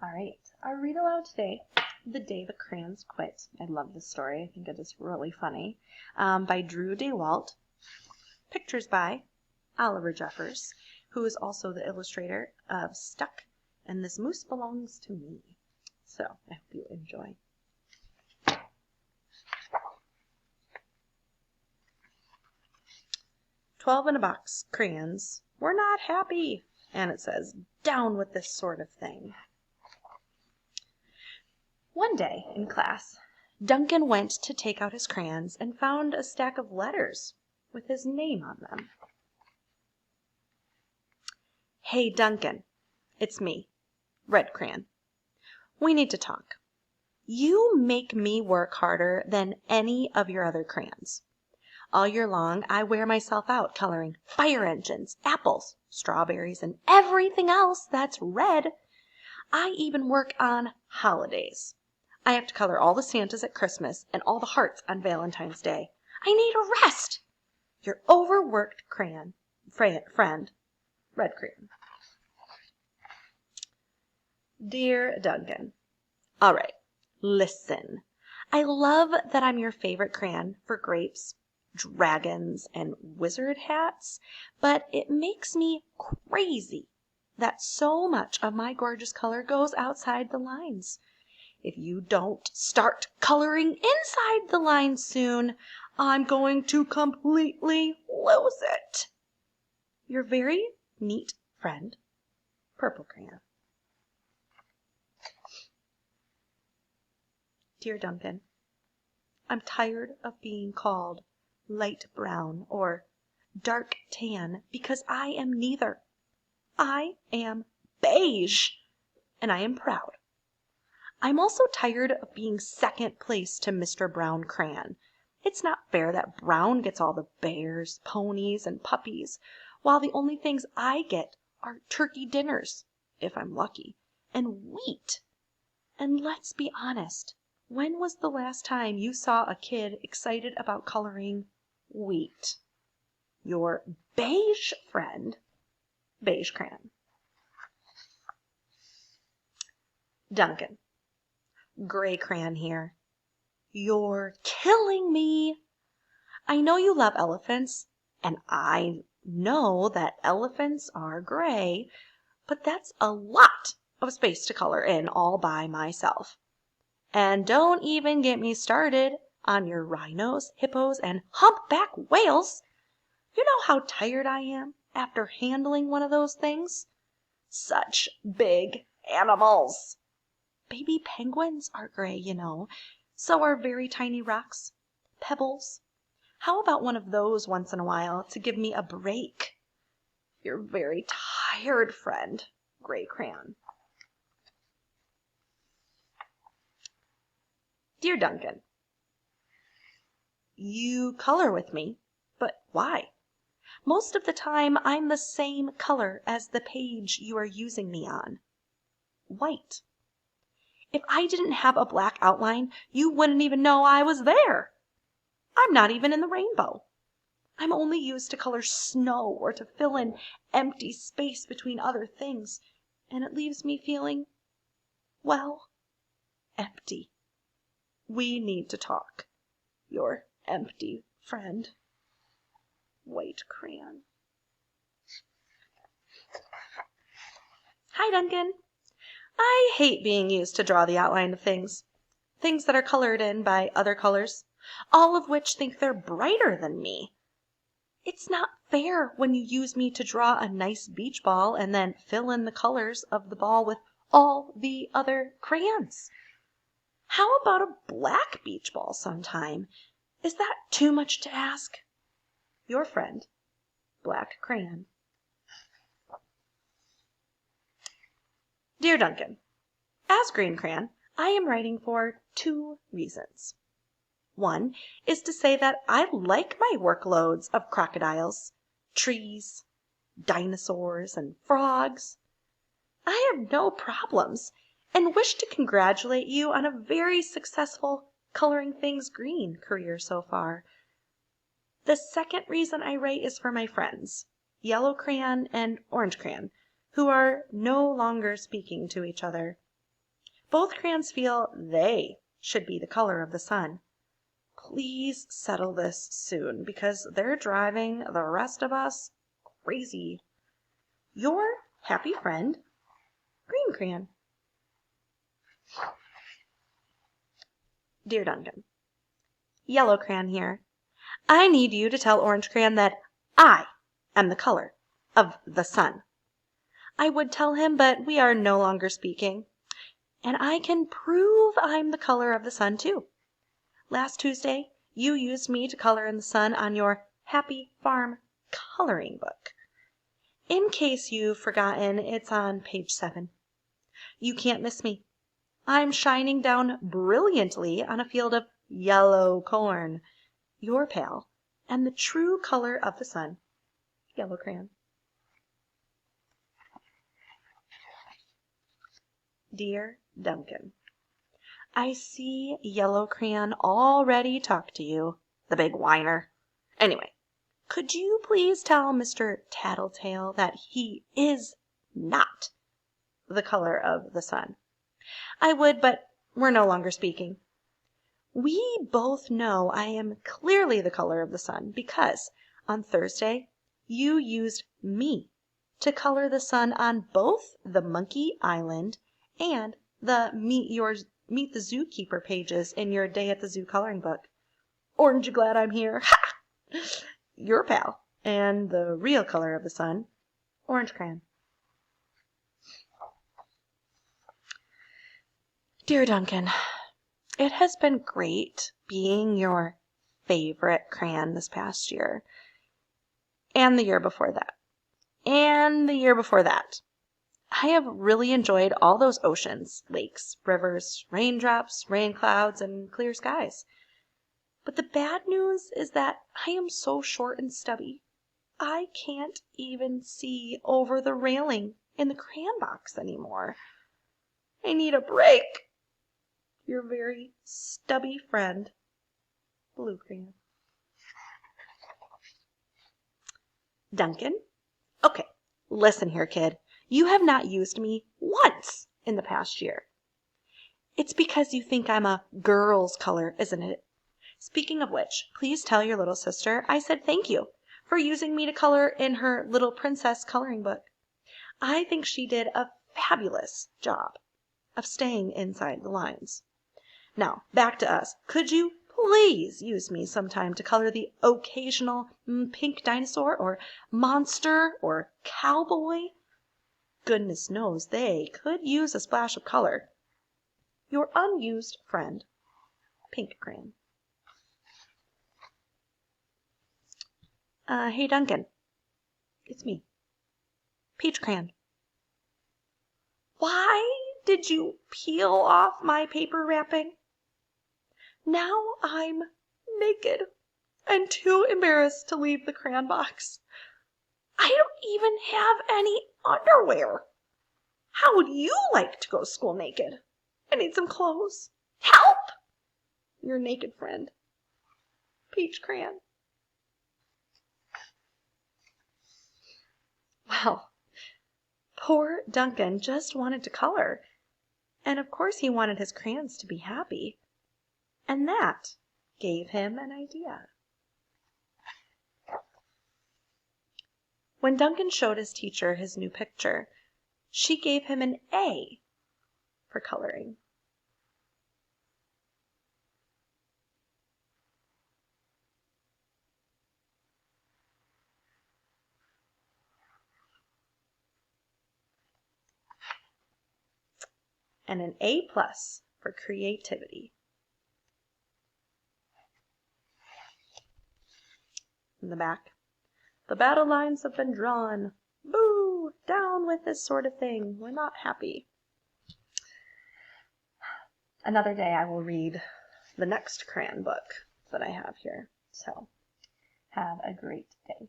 All right, our read aloud today, The Day the Crayons Quit. I love this story. I think it is really funny. By Drew DeWalt. Pictures by Oliver Jeffers, who is also the illustrator of Stuck, and This Moose Belongs to Me. So I hope you enjoy. "12 in a box, crayons. We're not happy." And it says, "Down with this sort of thing." One day in class, Duncan went to take out his crayons and found a stack of letters with his name on them. "Hey, Duncan, it's me, Red Crayon. We need to talk. You make me work harder than any of your other crayons. All year long, I wear myself out coloring fire engines, apples, strawberries, and everything else that's red. I even work on holidays. I have to color all the Santas at Christmas and all the hearts on Valentine's Day. I need a rest. Your overworked friend, Red Crayon." Dear Duncan, all right, listen. I love that I'm your favorite crayon for grapes, dragons, and wizard hats, but it makes me crazy that so much of my gorgeous color goes outside the lines. If you don't start coloring inside the lines soon, I'm going to completely lose it. Your very neat friend, Purple Crayon. Dear Duncan, I'm tired of being called light brown or dark tan because I am neither. I am beige, and I am proud. I'm also tired of being second place to Mr. Brown Crayon. It's not fair that Brown gets all the bears, ponies, and puppies, while the only things I get are turkey dinners, if I'm lucky, and wheat. And let's be honest, when was the last time you saw a kid excited about coloring wheat? Your beige friend, Beige Crayon. Duncan, Gray Crayon here. You're killing me. I know you love elephants, and I know that elephants are gray, but that's a lot of space to color in all by myself. And don't even get me started on your rhinos, hippos, and humpback whales. You know how tired I am after handling one of those things? Such big animals. Baby penguins are gray, you know. So are very tiny rocks, pebbles. How about one of those once in a while to give me a break? Your very tired friend, Gray Crayon. Dear Duncan, you color with me, but why? Most of the time, I'm the same color as the page you are using me on. White. If I didn't have a black outline, you wouldn't even know I was there. I'm not even in the rainbow. I'm only used to color snow or to fill in empty space between other things, and it leaves me feeling, well, empty. We need to talk. Your empty friend, White Crayon. Hi, Duncan. I hate being used to draw the outline of things that are colored in by other colors, all of which think they're brighter than me. It's not fair when you use me to draw a nice beach ball and then fill in the colors of the ball with all the other crayons. How about a black beach ball sometime? Is that too much to ask? Your friend, Black Crayon. Dear Duncan, as Green Crayon, I am writing for 2 reasons. One is to say that I like my workloads of crocodiles, trees, dinosaurs, and frogs. I have no problems and wish to congratulate you on a very successful coloring things green career so far. The second reason I write is for my friends, Yellow Crayon and Orange Crayon, who are no longer speaking to each other. Both crayons feel they should be the color of the sun. Please settle this soon because they're driving the rest of us crazy. Your happy friend, Green Crayon. Dear Duncan, Yellow Crayon here. I need you to tell Orange Crayon that I am the color of the sun. I would tell him, but we are no longer speaking. And I can prove I'm the color of the sun too. Last Tuesday, you used me to color in the sun on your Happy Farm coloring book. In case you've forgotten, it's on page 7. You can't miss me. I'm shining down brilliantly on a field of yellow corn, your pal, and the true color of the sun, Yellow Crayon. Dear Duncan, I see Yellow Crayon already talked to you, the big whiner. Anyway, could you please tell Mr. Tattletale that he is not the color of the sun? I would, but we're no longer speaking. We both know I am clearly the color of the sun because on Thursday you used me to color the sun on both the Monkey Island and the Meet the Zookeeper pages in your Day at the Zoo coloring book. Aren't you glad I'm here? Ha! Your pal, and the real color of the sun, Orange Crayon. Dear Duncan, it has been great being your favorite crayon this past year, and the year before that, and the year before that. I have really enjoyed all those oceans, lakes, rivers, raindrops, rain clouds, and clear skies. But the bad news is that I am so short and stubby. I can't even see over the railing in the crayon box anymore. I need a break. Your very stubby friend, Blue Crayon. Duncan? Okay, listen here, kid. You have not used me once in the past year. It's because you think I'm a girl's color, isn't it? Speaking of which, please tell your little sister I said thank you for using me to color in her Little Princess coloring book. I think she did a fabulous job of staying inside the lines. Now, back to us. Could you please use me sometime to color the occasional pink dinosaur or monster or cowboy? Goodness knows they could use a splash of color. Your unused friend, Pink Crayon. Hey Duncan, it's me, Peach Crayon. Why did you peel off my paper wrapping? Now I'm naked and too embarrassed to leave the crayon box. I don't even have any underwear. How would you like to go to school naked? I need some clothes. Help! Your naked friend, Peach Crayon. Well, poor Duncan just wanted to color. And of course he wanted his crayons to be happy. And that gave him an idea. When Duncan showed his teacher his new picture, she gave him an A for coloring. And an A+ for creativity. In the back, the battle lines have been drawn. Boo! Down with this sort of thing. We're not happy. Another day I will read the next crayon book that I have here. So, have a great day.